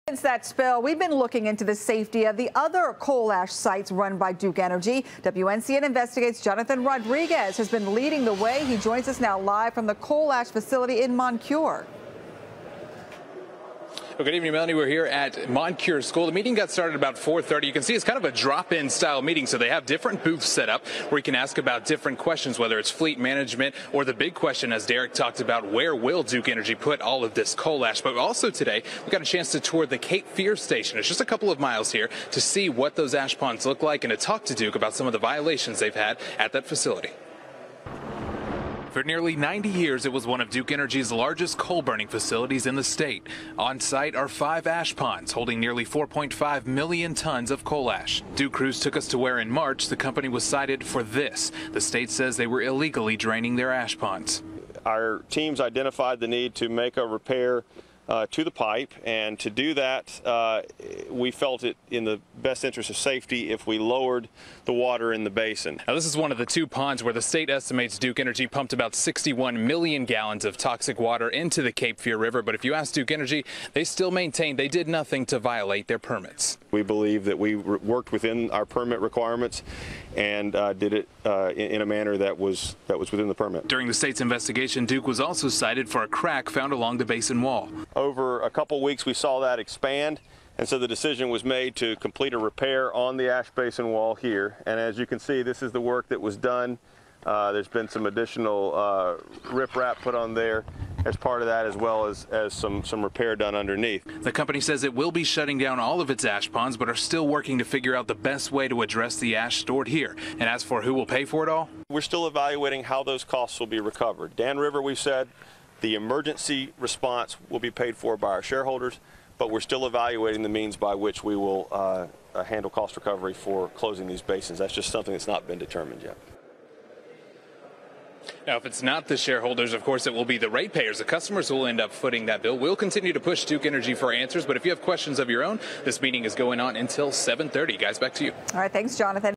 Since that spill, we've been looking into the safety of the other coal ash sites run by Duke Energy. WNCN Investigates Jonathan Rodriguez has been leading the way. He joins us now live from the coal ash facility in Moncure. Well, good evening, Melanie. We're here at Moncure School. The meeting got started about 4:30. You can see it's kind of a drop-in style meeting, so they have different booths set up where you can ask about different questions, whether it's fleet management or the big question, as Derek talked about, where will Duke Energy put all of this coal ash? But also today, we got a chance to tour the Cape Fear station. It's just a couple of miles here to see what those ash ponds look like and to talk to Duke about some of the violations they've had at that facility. For nearly 90 years, it was one of Duke Energy's largest coal-burning facilities in the state. On site are 5 ash ponds holding nearly 4.5 million tons of coal ash. Duke crews took us to where in March the company was cited for this. The state says they were illegally draining their ash ponds. Our teams identified the need to make a repair to the pipe, and to do that, we felt it in the best interest of safety if we lowered the water in the basin. Now, this is one of the 2 ponds where the state estimates Duke Energy pumped about 61 million gallons of toxic water into the Cape Fear River. But if you ask Duke Energy, they still maintain they did nothing to violate their permits. We believe that we worked within our permit requirements and did it in a manner that was within the permit. During the state's investigation, Duke was also cited for a crack found along the basin wall. Over a couple weeks, we saw that expand, and so the decision was made to complete a repair on the ash basin wall here. And as you can see, this is the work that was done. There's been some additional riprap put on there as part of that, as well as some repair done underneath. The company says it will be shutting down all of its ash ponds, but are still working to figure out the best way to address the ash stored here. And as for who will pay for it all, we're still evaluating how those costs will be recovered. Dan River, we said, the emergency response will be paid for by our shareholders, but we're still evaluating the means by which we will handle cost recovery for closing these basins. That's just something that's not been determined yet. Now, if it's not the shareholders, of course, it will be the ratepayers. The customers will end up footing that bill. We'll continue to push Duke Energy for answers, but if you have questions of your own, this meeting is going on until 7:30. Guys, back to you. All right, thanks, Jonathan.